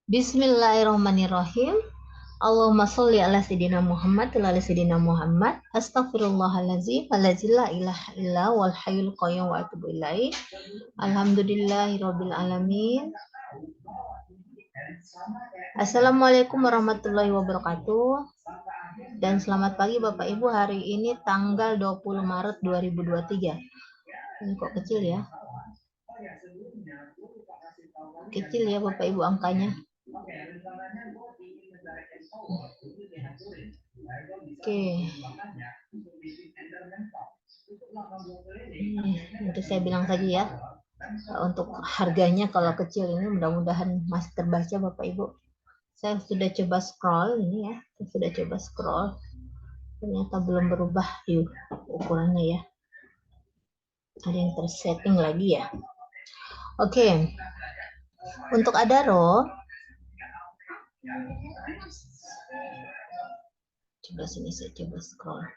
Bismillahirrahmanirrahim. Allahumma sholli ala sayyidina Muhammad wa ala sayyidina Muhammad. Astaghfirullahaladzim allazi la ilaha illa wal hayyul qayyum wa atubu ilaih. Alhamdulillahirabbil alamin. Assalamualaikum warahmatullahi wabarakatuh. Dan selamat pagi Bapak Ibu, hari ini tanggal 20 Maret 2023. Ini kok kecil ya? Kecil ya Bapak Ibu angkanya. Oke. Nanti saya bilang saja ya. Untuk harganya kalau kecil ini mudah-mudahan masih terbaca Bapak Ibu. Saya sudah coba scroll ini ya. Saya sudah coba scroll. Ternyata belum berubah yuk ukurannya ya. Ada yang tersetting lagi ya. Oke. Untuk Adaro, coba sini saya coba scroll.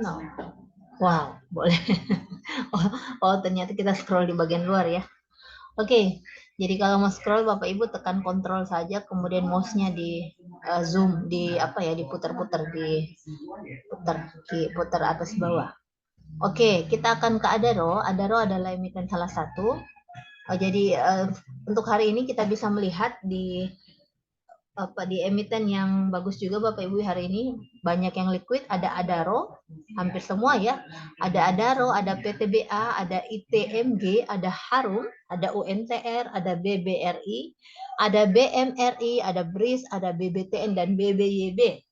No. Wow, boleh. Oh, ternyata kita scroll di bagian luar ya. Oke, jadi kalau mau scroll Bapak Ibu tekan kontrol saja, kemudian mouse-nya di zoom, di apa ya, diputar-putar, diputar atas bawah. Oke, kita akan ke Adaro. Adaro adalah emiten salah satu. Jadi untuk hari ini kita bisa melihat di emiten yang bagus juga Bapak Ibu hari ini, banyak yang liquid, ada Adaro, hampir semua ya. Ada Adaro, ada PTBA, ada ITMG, ada Harum, ada UNTR, ada BBRI, ada BMRI, ada BRIS, ada BBTN dan BBYB.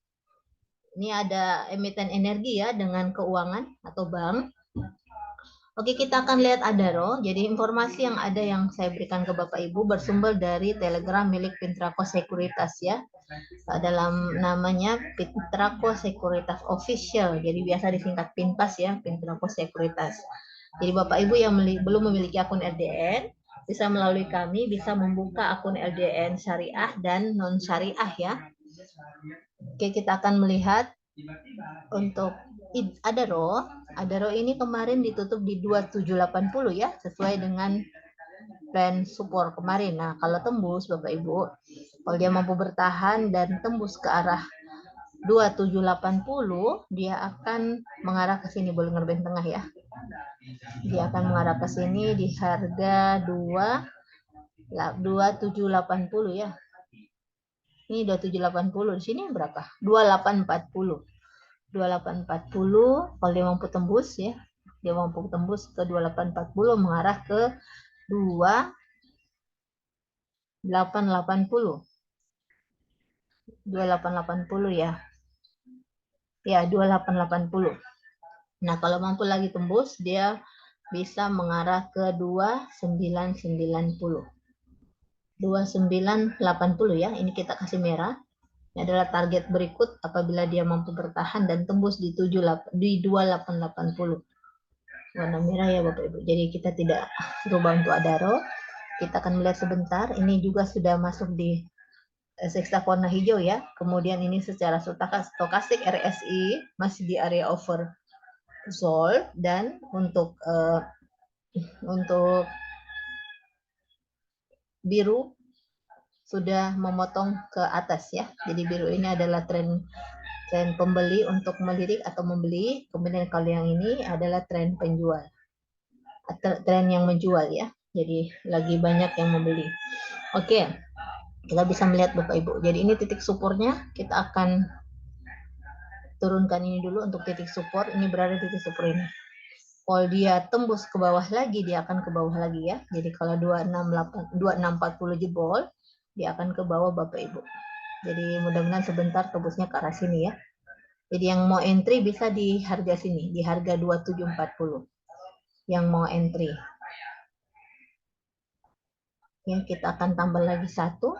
Ini ada emiten energi ya dengan keuangan atau bank. Oke, kita akan lihat Adaro. Jadi informasi yang ada yang saya berikan ke Bapak Ibu bersumber dari Telegram milik Pintraco Sekuritas ya. Dalam namanya Pintraco Sekuritas Official. Jadi biasa disingkat Pinpas ya, Pintraco Sekuritas. Jadi Bapak Ibu yang belum memiliki akun LDN bisa melalui kami bisa membuka akun LDN syariah dan non syariah ya. Oke, kita akan melihat untuk Adaro ini kemarin ditutup di 2780 ya, sesuai dengan plan support kemarin. Nah, kalau tembus Bapak Ibu, kalau dia mampu bertahan dan tembus ke arah 2780, dia akan mengarah ke sini, boleh ngerband tengah ya. Dia akan mengarah ke sini di harga 2780 ya. Ini 2780, di sini berapa? 2840. 2840 kalau dia mampu tembus ya, dia mampu tembus ke 2840 mengarah ke 2880 ya 2880. Nah kalau mampu lagi tembus dia bisa mengarah ke 2990 ya, ini kita kasih merah. Ini adalah target berikut apabila dia mampu bertahan dan tembus di 2880. Warna merah ya Bapak Ibu. Jadi kita tidak rubah untuk Adaro. Kita akan melihat sebentar. Ini juga sudah masuk di sektor warna hijau ya. Kemudian ini secara stokastik RSI masih di area oversold, dan untuk biru sudah memotong ke atas ya. Jadi biru ini adalah tren pembeli untuk melirik atau membeli. Kemudian kalau yang ini adalah tren penjual, tren yang menjual ya. Jadi lagi banyak yang membeli. Oke, kita bisa melihat Bapak Ibu. Jadi ini titik supportnya. Kita akan turunkan ini dulu untuk titik support. Ini berada di titik support ini. Kalau dia tembus ke bawah lagi, dia akan ke bawah lagi ya. Jadi kalau 2640 jebol, dia akan ke bawah Bapak Ibu. Jadi mudah-mudahan sebentar tembusnya ke arah sini ya. Jadi yang mau entry bisa di harga sini, di harga 2740. Yang mau entry. Ya, kita akan tambah lagi satu.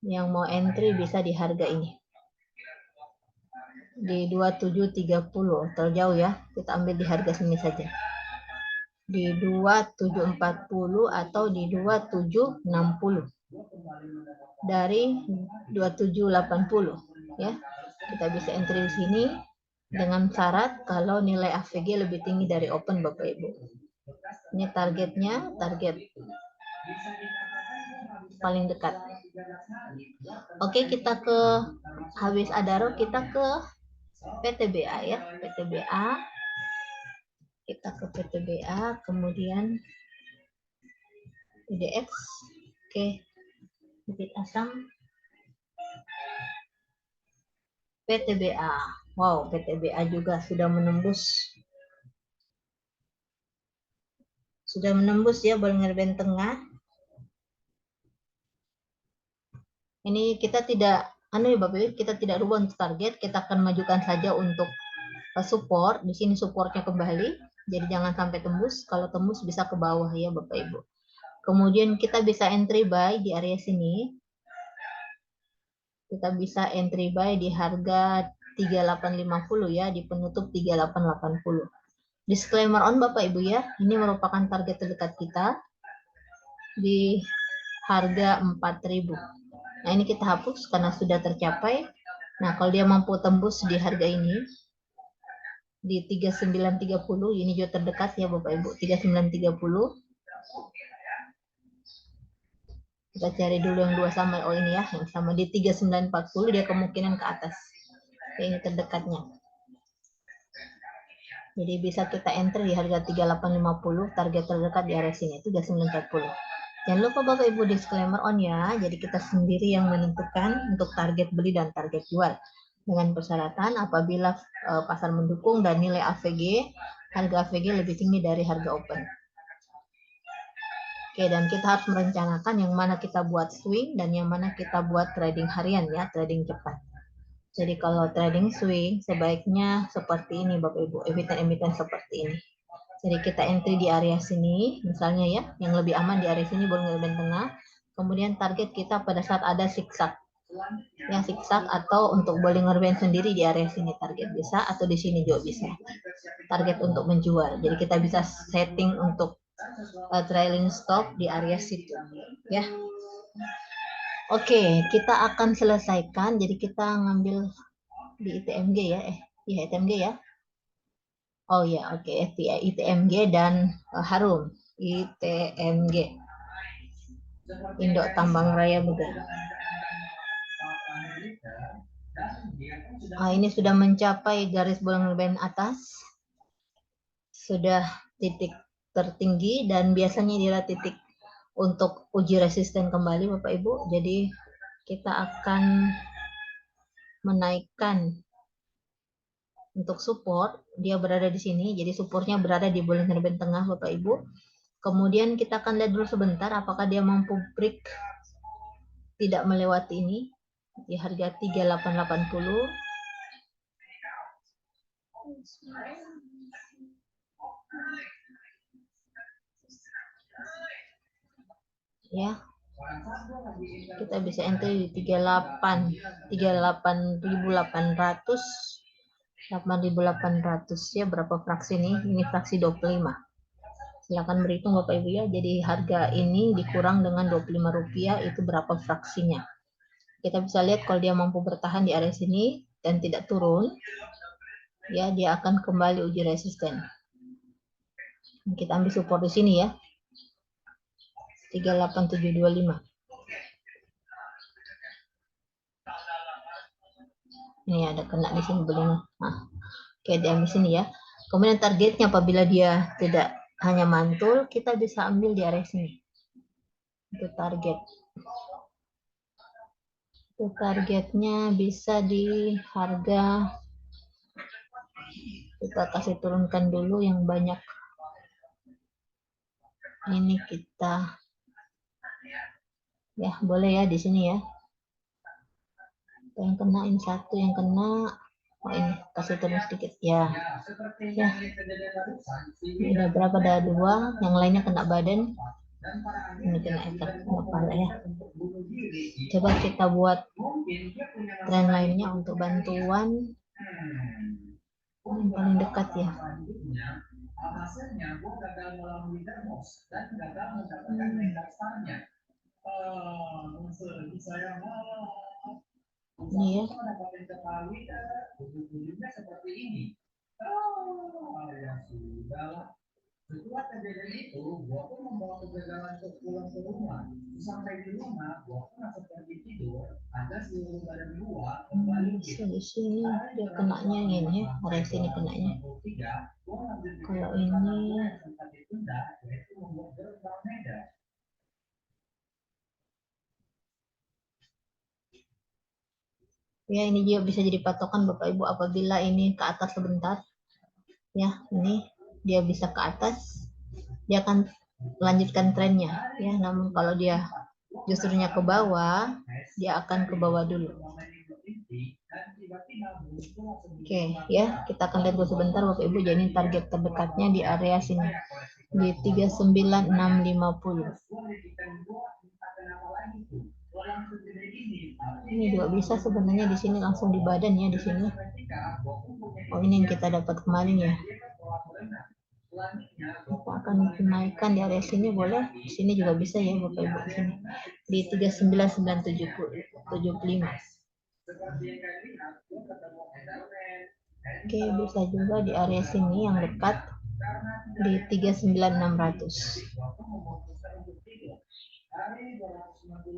Yang mau entry bisa di harga ini. Di 2730, terjauh ya. Kita ambil di harga sini saja. Di 2740 atau di 2760. Dari 2780 ya. Kita bisa entry di sini dengan syarat kalau nilai AVG lebih tinggi dari open Bapak Ibu. Ini targetnya, target paling dekat. Oke, kita ke habis Adaro, kita ke PTBA ya, PTBA. Kita ke PTBA, kemudian IDX. Oke, bibit asam. PTBA. Wow, PTBA juga sudah menembus ya Bollinger Band tengah. Ini kita tidak ya Bapak Ibu, kita tidak rubah untuk target, kita akan majukan saja untuk support. Di sini supportnya kembali, jadi jangan sampai tembus. Kalau tembus bisa ke bawah ya Bapak Ibu. Kemudian kita bisa entry buy di area sini. Kita bisa entry buy di harga 3850 ya, di penutup 3880. Disclaimer on Bapak Ibu ya, ini merupakan target terdekat kita di harga 4000. Nah, ini kita hapus karena sudah tercapai. Nah, kalau dia mampu tembus di harga ini di 3930, ini juga terdekat ya Bapak Ibu, 3930. Kita cari dulu yang dua sama, oh ini ya, yang sama di 3940, dia kemungkinan ke atas. Oke, ini terdekatnya. Jadi bisa kita enter di harga 3850, target terdekat di area sini 3940. Jangan lupa Bapak Ibu disclaimer on ya, jadi kita sendiri yang menentukan untuk target beli dan target jual. Dengan persyaratan apabila pasar mendukung dan nilai AVG, harga AVG lebih tinggi dari harga open. Oke, dan kita harus merencanakan yang mana kita buat swing dan yang mana kita buat trading harian ya, trading cepat. Jadi kalau trading swing sebaiknya seperti ini Bapak Ibu, emiten-emiten seperti ini. Jadi kita entry di area sini, misalnya ya, yang lebih aman di area sini Bollinger Band tengah. Kemudian target kita pada saat ada zigzag, yang zigzag atau untuk Bollinger Band sendiri di area sini target bisa, atau di sini juga bisa. Target untuk menjual. Jadi kita bisa setting untuk trailing stop di area situ, ya. Oke, kita akan selesaikan. Jadi kita ngambil di ITMG ya, ITMG ya. Oh ya, oke, ITMG dan Harum, ITMG, Indo Tambang Raya Begal. Ini sudah mencapai garis Bollinger Band atas, sudah titik tertinggi dan biasanya dia titik untuk uji resisten kembali Bapak Ibu. Jadi kita akan menaikkan untuk support, dia berada di sini, jadi supportnya berada di Bollinger Band tengah Bapak Ibu. Kemudian kita akan lihat dulu sebentar apakah dia mampu break tidak melewati ini di harga 3880. Ya. Kita bisa entry di 38.800 ya, berapa fraksi nih? Ini fraksi 25. Silakan berhitung Bapak Ibu ya. Jadi harga ini dikurang dengan Rp25 itu berapa fraksinya. Kita bisa lihat kalau dia mampu bertahan di area sini dan tidak turun, ya dia akan kembali uji resisten. Kita ambil support di sini ya. 38725. Ini ada kena di sini belum. Nah, oke, diambil sini ya. Kemudian targetnya apabila dia tidak hanya mantul, kita bisa ambil di area sini. Itu target. Itu targetnya bisa di harga, kita kasih turunkan dulu yang banyak. Ini kita ya boleh ya di sini ya. Yang kena ini satu, yang kena ini kasih turun sedikit ya. Ya. Ini udah berapa? Ada 2, yang lainnya kena badan. Ini kena ekor kepala ya. Coba kita buat tren lainnya untuk bantuan yang paling dekat ya. Ini ya. Setelah kejadian itu, gua pun membawa kegagalan untuk pulang ke rumah. Sampai di rumah, gua pun langsung pergi tidur. Ada seluruh badan gua kembali. Di sini dia kenanya ini, area sini kenanya. Kalau ini ya, ini juga bisa jadi patokan Bapak Ibu apabila ini ke atas sebentar. Ya, ini dia bisa ke atas, dia akan melanjutkan trennya ya. Namun kalau dia justrunya ke bawah, dia akan ke bawah dulu. Oke ya, kita akan lihat dulu sebentar Bapak Ibu. Jadi target terdekatnya di area sini di 39650. Ini juga bisa sebenarnya di sini langsung di badan ya, di sini. Oh, ini yang kita dapat kemarin ya. Kita akan menaikkan di area sini, boleh. Di sini juga bisa ya Bapak Ibu, di sini di 39975. Oke, bisa juga di area sini yang dekat di 39600.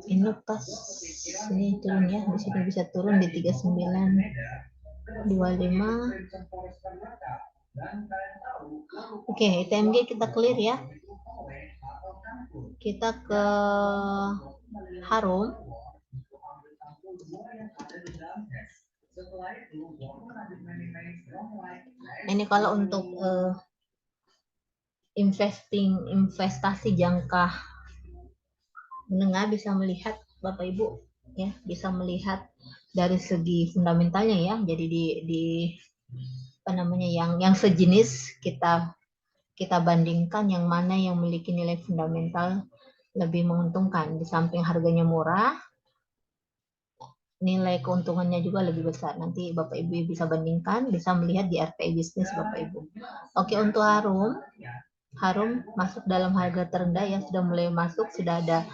Ini pas ini turun ya, di sini bisa turun di 3925. Oke, ITMG kita clear ya. Kita ke Harum. Ini kalau untuk investasi jangka menengah bisa melihat Bapak Ibu ya, bisa melihat dari segi fundamentalnya ya. Jadi di apa namanya, yang sejenis kita bandingkan yang mana yang memiliki nilai fundamental lebih menguntungkan. Di samping harganya murah, nilai keuntungannya juga lebih besar. Nanti Bapak Ibu bisa bandingkan, bisa melihat di RPI bisnis Bapak Ibu. Oke, untuk Harum masuk dalam harga terendah ya, sudah mulai masuk, sudah ada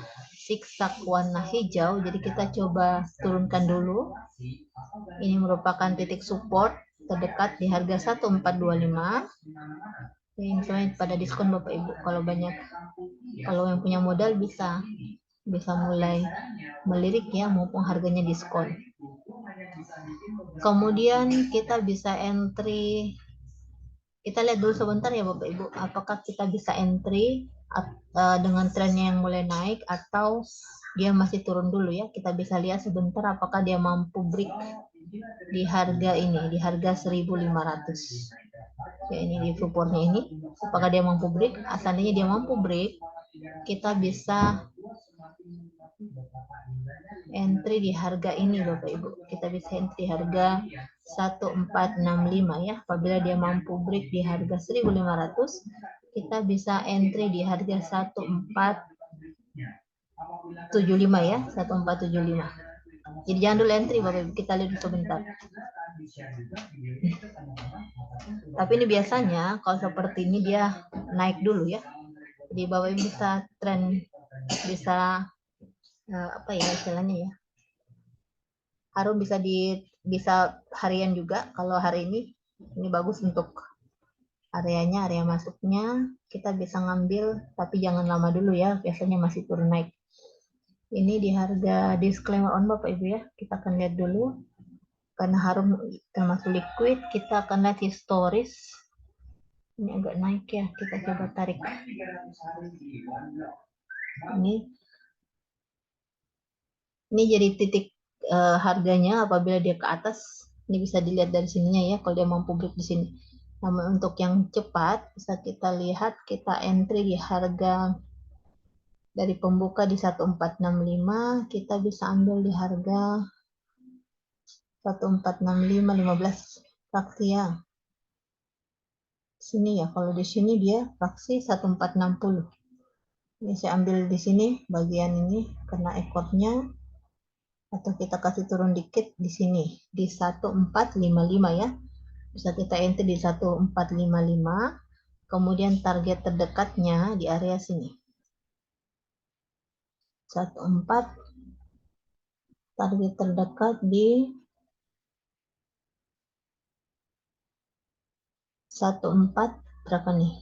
zigzag warna hijau. Jadi kita coba turunkan dulu. Ini merupakan titik support terdekat di harga 1425. Ini semuanya pada diskon Bapak Ibu. Kalau yang punya modal bisa mulai melirik ya, mumpung harganya diskon. Kemudian kita bisa entry. Kita lihat dulu sebentar ya Bapak Ibu, apakah kita bisa entry dengan trennya yang mulai naik atau dia masih turun dulu ya. Kita bisa lihat sebentar apakah dia mampu break di harga ini, di harga 1500. Ya, ini di supportnya ini, apakah dia mampu break. Asalnya dia mampu break, kita bisa entry di harga ini Bapak Ibu. Kita bisa entry harga 1465 ya. Apabila dia mampu break di harga 1500, kita bisa entry di harga 1475 ya, 1475. Jadi jangan dulu entry Bapak Ibu, kita lihat sebentar. Tapi ini biasanya kalau seperti ini dia naik dulu ya. Jadi Bapak Ibu bisa tren, bisa apa ya istilahnya ya, Harum bisa harian juga. Kalau hari ini bagus untuk areanya, area masuknya kita bisa ngambil, tapi jangan lama dulu ya, biasanya masih turun naik. Ini di harga disclaimer on Bapak Ibu ya, kita akan lihat dulu. Karena Harum termasuk liquid, kita akan lihat historis. Ini agak naik ya, kita coba tarik. Ini jadi titik harganya apabila dia ke atas. Ini bisa dilihat dari sininya ya, kalau dia mampu break di sini. Namun untuk yang cepat bisa kita lihat, kita entry di harga dari pembuka di 1465, kita bisa ambil di harga 1465 15 fraksi ya. Sini ya, kalau di sini dia fraksi 1460. Ini saya ambil di sini bagian ini karena ekornya, atau kita kasih turun dikit di sini di 1455 ya. Bisa kita enter di 1455. Kemudian target terdekatnya di area sini. 14 Target terdekat di 14 berapa nih?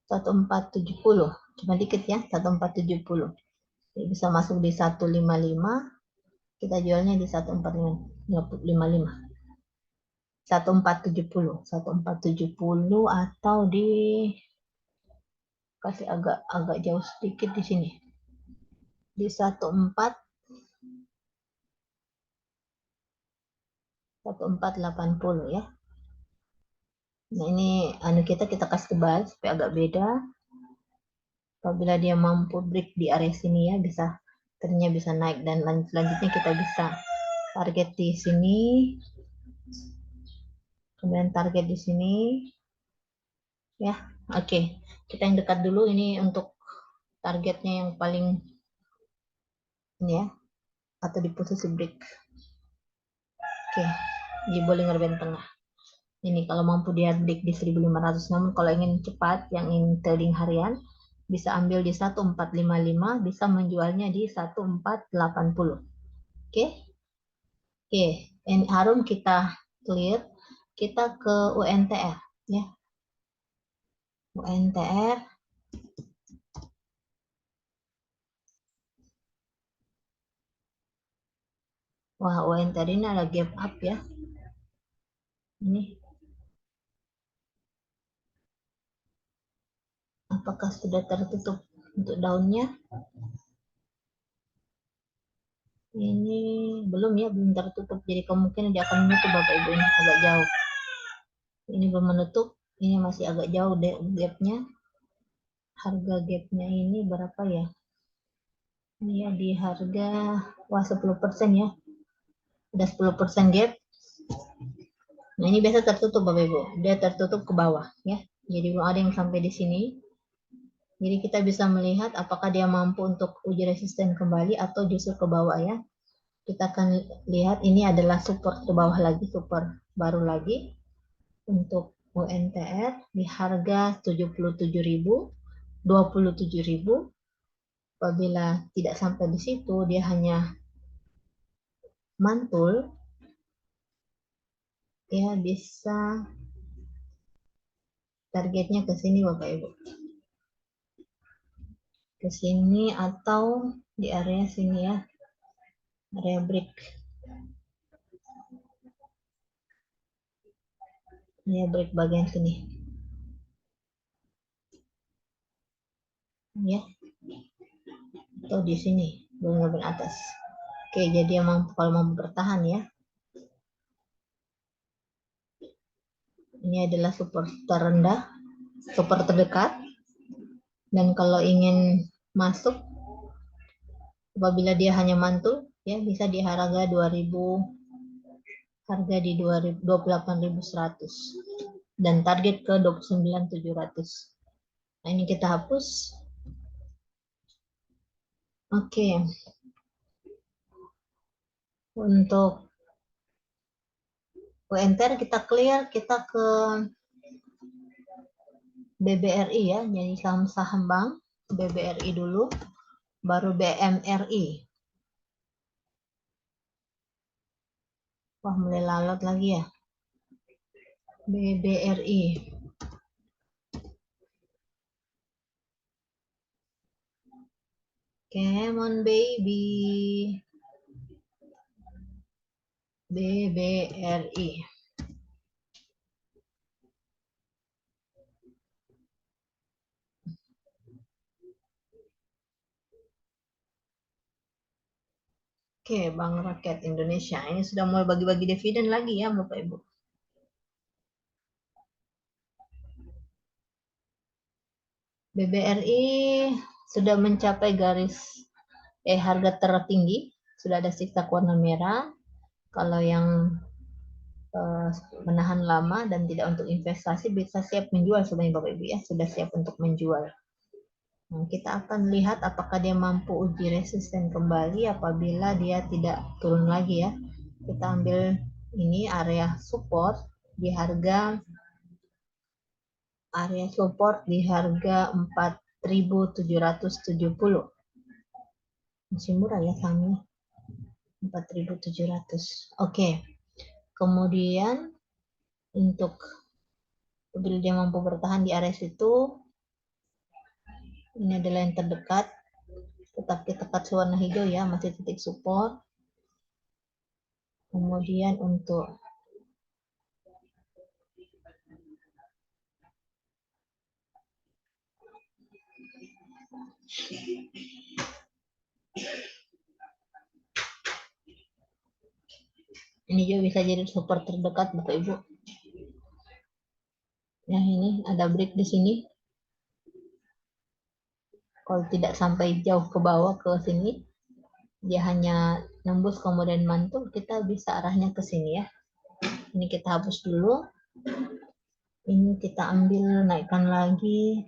1470. Cuma dikit ya, 1470. Jadi bisa masuk di 155, kita jualnya di 1455. 1470 atau di kasih agak jauh sedikit di sini. Di 1480 ya. Nah, ini kita kasih tebal supaya agak beda. Apabila dia mampu break di area sini ya, ternyata bisa naik, dan selanjutnya kita bisa target di sini. Kemudian target di sini. Ya, oke. Kita yang dekat dulu, ini untuk targetnya yang paling ini ya, atau di posisi break. Oke, di Bollinger Band tengah. Ini kalau mampu dia break di 1500, namun kalau ingin cepat, yang ingin trading harian, bisa ambil di 1455, bisa menjualnya di 1480. Oke. Oke, ini harum kita clear. Kita ke UNTR ya. UNTR. Wah, UNTR ini ada gap up ya. Ini apakah sudah tertutup untuk daunnya? Ini belum ya, belum tertutup. Jadi kemungkinan dia akan menutup Bapak Ibu, ini agak jauh. Ini belum menutup, ini masih agak jauh deh gapnya. Harga gapnya ini berapa ya? Ini ya di harga, wah 10% ya. Udah 10% gap. Nah, ini biasa tertutup Bapak Ibu. Dia tertutup ke bawah ya. Jadi belum ada yang sampai di sini. Jadi kita bisa melihat apakah dia mampu untuk uji resisten kembali atau justru ke bawah ya. Kita akan lihat ini adalah support ke bawah lagi, support baru lagi untuk UNTR di harga 77.000, 27.000. Apabila tidak sampai di situ, dia hanya mantul, ya bisa targetnya ke sini Bapak Ibu. Ke sini atau di area sini ya. Area break. Ini break bagian sini. Ya. Atau di sini, bagian atas. Oke, jadi kalau mau bertahan ya. Ini adalah support terendah, support terdekat. Dan kalau ingin masuk, apabila dia hanya mantul, ya bisa di harga 2000, harga di 28.100 dan target ke 29.700. Nah, ini kita hapus. Oke. Untuk UNTR kita clear, kita ke BBRI ya, jadi saham-saham bank, BBRI dulu, baru BMRI. Wah, mulai lalot lagi ya. BBRI. Come on baby. BBRI. Oke, Bank Rakyat Indonesia. Ini sudah mulai bagi-bagi dividen lagi ya, Bapak Ibu. BBRI sudah mencapai harga tertinggi, sudah ada siksa warna merah. Kalau yang menahan lama dan tidak untuk investasi bisa siap menjual sebenarnya Bapak Ibu ya, sudah siap untuk menjual. Nah, kita akan lihat apakah dia mampu uji resisten kembali apabila dia tidak turun lagi ya. Kita ambil ini area support di harga 4.770. Masih murah ya sahamnya. 4.700. Oke. Kemudian untuk bila dia mampu bertahan di area situ, ini adalah yang terdekat. Tetap kita cut warna hijau ya, masih titik support. Kemudian untuk ini juga bisa jadi support terdekat Bapak Ibu. Nah, ini ada break di sini. Kalau tidak sampai jauh ke bawah ke sini, dia hanya nembus kemudian mantul, kita bisa arahnya ke sini ya. Ini kita hapus dulu. Ini kita ambil, naikkan lagi.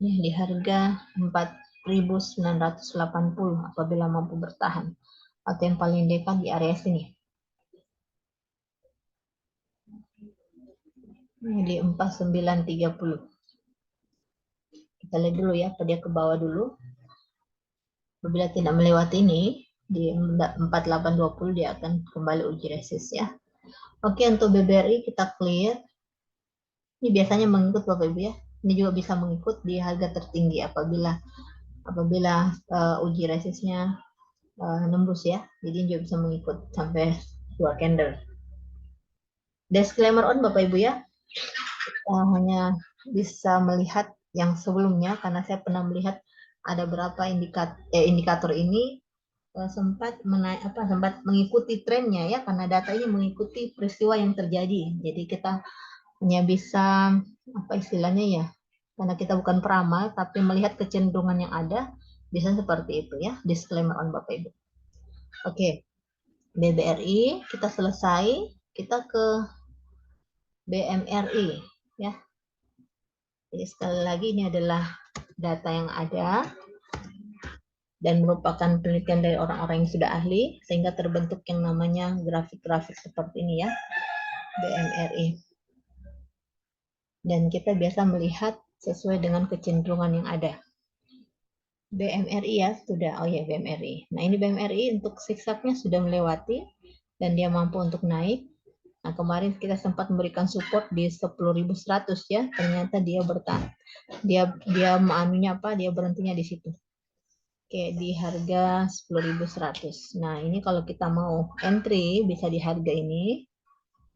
Ini di harga 4.980 apabila mampu bertahan. Atau yang paling dekat di area sini. Ini di 4930. Kita lihat dulu ya, dia ke bawah dulu. Apabila tidak melewati ini, di 4820 dia akan kembali uji resist ya. Oke, untuk BBRI kita clear. Ini biasanya mengikut Bapak Ibu ya. Ini juga bisa mengikut di harga tertinggi apabila uji resistnya nembus ya. Jadi juga bisa mengikut sampai 2 candle. Disclaimer on Bapak Ibu ya. Hanya bisa melihat yang sebelumnya karena saya pernah melihat ada berapa indikator ini sempat mengikuti trennya ya, karena data ini mengikuti peristiwa yang terjadi. Jadi kita hanya bisa apa istilahnya ya, karena kita bukan peramal tapi melihat kecenderungan yang ada, bisa seperti itu ya. Disclaimer on Bapak Ibu. Oke. BBRI kita selesai, kita ke BMRI ya. Jadi sekali lagi ini adalah data yang ada dan merupakan penelitian dari orang-orang yang sudah ahli sehingga terbentuk yang namanya grafik-grafik seperti ini ya, BMRI. Dan kita biasa melihat sesuai dengan kecenderungan yang ada. BMRI ya, sudah. Oh ya, BMRI. Nah, ini BMRI untuk zigzagnya sudah melewati dan dia mampu untuk naik. Nah, kemarin kita sempat memberikan support di 10.100 ya. Ternyata dia bertahan. Dia berhentinya di situ. Oke, di harga 10.100. Nah, ini kalau kita mau entry bisa di harga ini.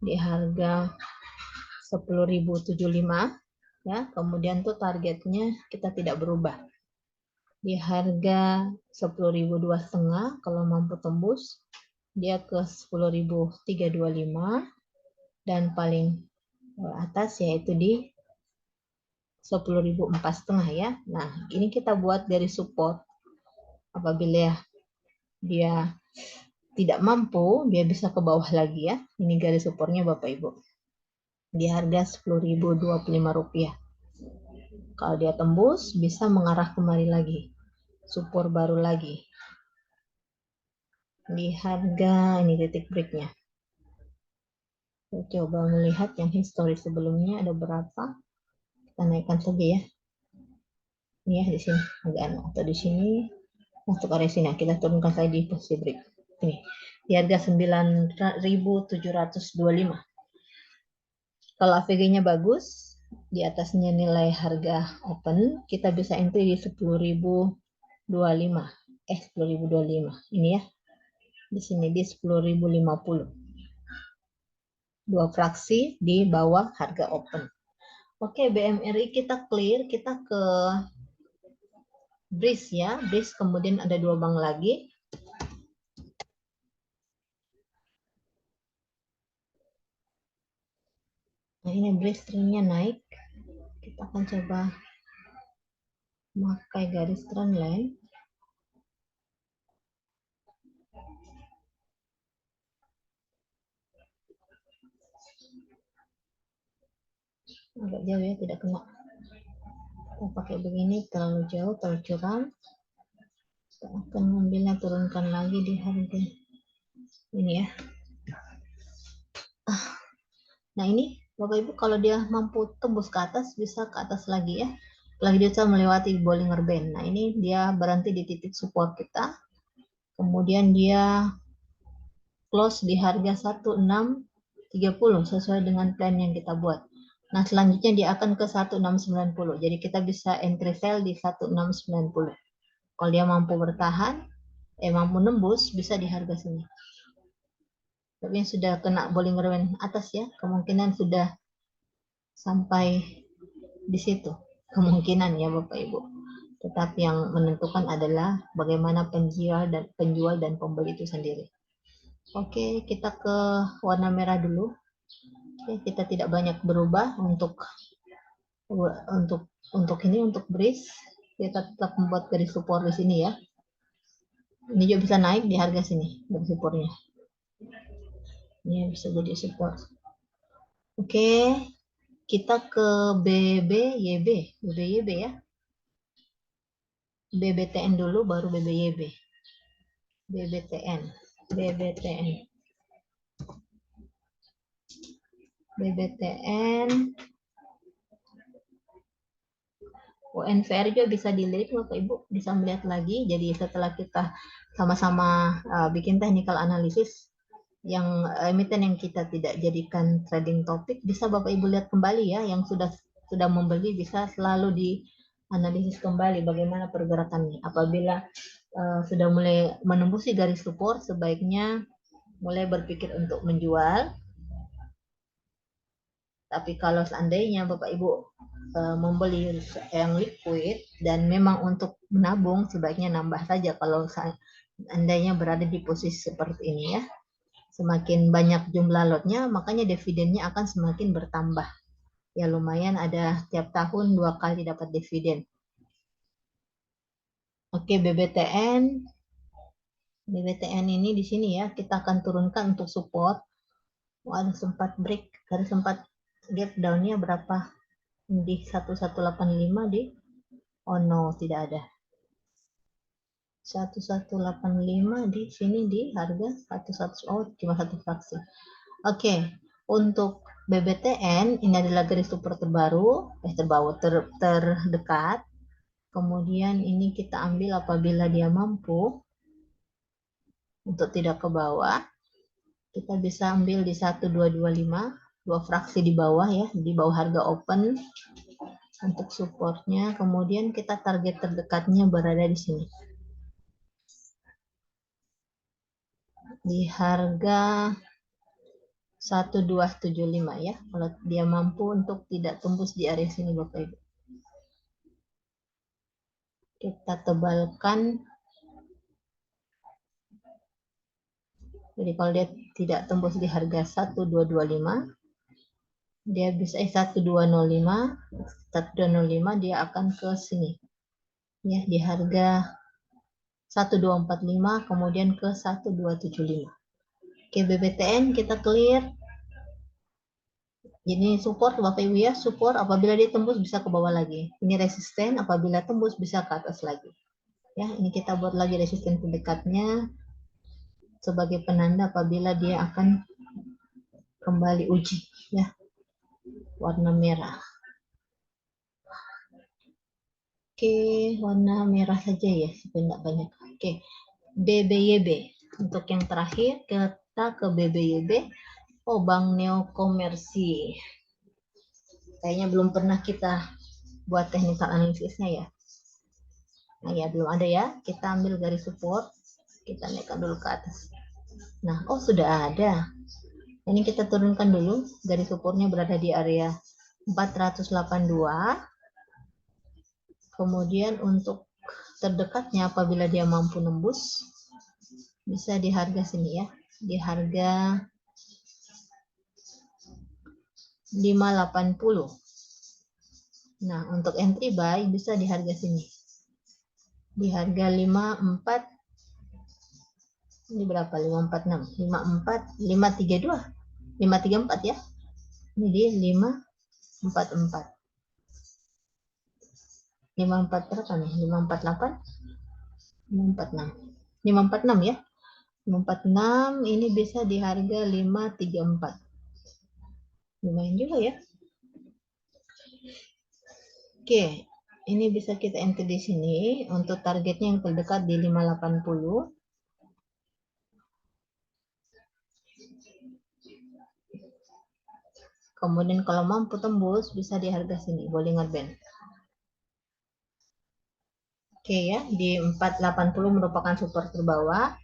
Di harga 10.075 ya. Kemudian tuh targetnya kita tidak berubah. Di harga 10.002,5 kalau mampu tembus dia ke 10.325 dan paling atas yaitu di 10.004,5 ya. Nah, ini kita buat dari support. Apabila dia tidak mampu, dia bisa ke bawah lagi ya. Ini garis supportnya Bapak Ibu. Di harga Rp10.025. Kalau dia tembus, bisa mengarah kemari lagi. Support baru lagi. Di harga, ini titik breaknya. Saya coba melihat yang historis sebelumnya ada berapa. Kita naikkan saja ya. Ini ya di sini agak atau di sini masuk area sini. Kita turunkan saja di posisi break. Ini di harga 9.725. Kalau AVG-nya bagus, di atasnya nilai harga open, kita bisa entry di 10.025. 10.025. Ini ya. Di sini di 10.050. Dua fraksi di bawah harga open. Oke, BMRI kita clear, kita ke BRIS ya. BRIS kemudian ada 2 bank lagi. Nah, ini BRIS trennya naik. Kita akan coba memakai garis trend line. Agak jauh ya, tidak kena. pakai begini terlalu jauh, terlalu curam. Kita akan mengambilnya, turunkan lagi di harga ini ya. Nah ini Bapak Ibu, kalau dia mampu tembus ke atas, bisa ke atas lagi ya. Lagi dia bisa melewati Bollinger Band. Nah ini dia berhenti di titik support kita. Kemudian dia close di harga 1630 sesuai dengan plan yang kita buat. Nah selanjutnya dia akan ke 1690. Jadi kita bisa entry sell di 1690. Kalau dia mampu bertahan, mampu nembus, bisa di harga sini. Tapi yang sudah kena Bollinger Band atas ya, kemungkinan sudah sampai di situ. Kemungkinan ya Bapak Ibu. Tetapi yang menentukan adalah bagaimana penjual dan pembeli itu sendiri. Oke, kita ke warna merah dulu. Oke, kita tidak banyak berubah untuk breeze. Kita tetap membuat garis support di sini ya. Ini juga bisa naik di harga sini garis supportnya. Ini bisa jadi support. Oke, kita ke BBYB ya. BBTN dulu baru BBYB. BBTN. UNVR juga bisa dilirik Bapak Ibu, bisa melihat lagi. Jadi setelah kita sama-sama bikin technical analysis yang emiten yang kita tidak jadikan trading topik, bisa Bapak Ibu lihat kembali ya, yang sudah membeli bisa selalu dianalisis kembali bagaimana pergerakannya. Apabila sudah mulai menembusi garis support, sebaiknya mulai berpikir untuk menjual. Tapi kalau seandainya Bapak Ibu membeli yang liquid dan memang untuk menabung, sebaiknya nambah saja kalau seandainya berada di posisi seperti ini ya. Semakin banyak jumlah lotnya, makanya dividennya akan semakin bertambah. Ya lumayan, ada tiap tahun 2 kali dapat dividen. Oke, BBTN ini di sini ya, kita akan turunkan untuk support. Ada sempat break, ada sempat gap down-nya berapa? Di 1185 di, oh no, tidak ada. 1185 di sini di harga 11, oh cuma satu fraksi. Oke, untuk BBTN ini adalah garis support terbaru, terdekat. Kemudian ini kita ambil apabila dia mampu untuk tidak ke bawah. Kita bisa ambil di 1225, 2 fraksi di bawah ya, di bawah harga open untuk supportnya. Kemudian kita target terdekatnya berada di sini. Di harga 1275 ya, kalau dia mampu untuk tidak tembus di area sini Bapak Ibu. Kita tebalkan. Jadi kalau dia tidak tembus di harga 1225, dia bisa 1205 dia akan ke sini. Ya, di harga 1245 kemudian ke 1275. Oke, BBTN kita clear. Jadi support Bapak Ibu ya, support apabila dia tembus bisa ke bawah lagi. Ini resisten, apabila tembus bisa ke atas lagi. Ya, ini kita buat lagi resisten terdekatnya sebagai penanda apabila dia akan kembali uji ya. Warna merah. Oke, warna merah saja ya, sebenarnya banyak. Oke, BBYB. Untuk yang terakhir kita ke BBYB. Oh, Bank Neo Komersi. Kayaknya belum pernah kita buat technical analisisnya ya. Nah ya, belum ada ya. Kita ambil garis support, kita naikkan dulu ke atas. Nah, oh sudah ada. Ini kita turunkan dulu, garis supportnya berada di area 482. Kemudian untuk terdekatnya apabila dia mampu nembus, bisa di harga sini ya, di harga 580. Nah, untuk entry buy bisa di harga sini. Di harga 54. Ini berapa? 546. 534 ya. Ini di 544. 54 berapa nih? 548? 546. 546 ya. 546 ini bisa di harga 534. Lumayan juga ya. Oke, ini bisa kita enter di sini untuk targetnya yang terdekat di 580. Kemudian kalau mampu tembus bisa di harga sini, Bollinger Band. Oke ya, di 480 merupakan support terbawah.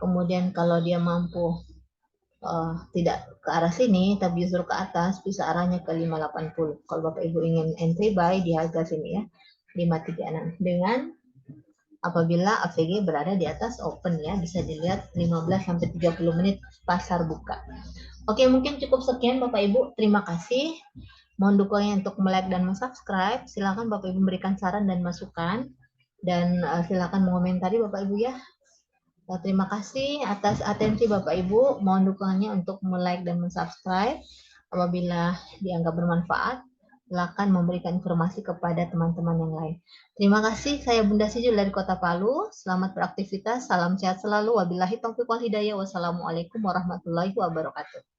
Kemudian kalau dia mampu tidak ke arah sini, tapi justru ke atas, bisa arahnya ke 580. Kalau Bapak Ibu ingin entry buy di harga sini ya, 536. Dengan apabila AVG berada di atas open ya, bisa dilihat 15-30 menit pasar buka. Oke, mungkin cukup sekian Bapak Ibu. Terima kasih. Mohon dukungannya untuk like dan subscribe. Silakan Bapak Ibu memberikan saran dan masukan. Dan silakan mengomentari Bapak Ibu ya. Terima kasih atas atensi Bapak Ibu. Mohon dukungannya untuk like dan subscribe. Apabila dianggap bermanfaat, silakan memberikan informasi kepada teman-teman yang lain. Terima kasih. Saya Bunda Sijul dari Kota Palu. Selamat beraktivitas. Salam sehat selalu. Wabillahi taufiq wal hidayah. Wassalamualaikum warahmatullahi wabarakatuh.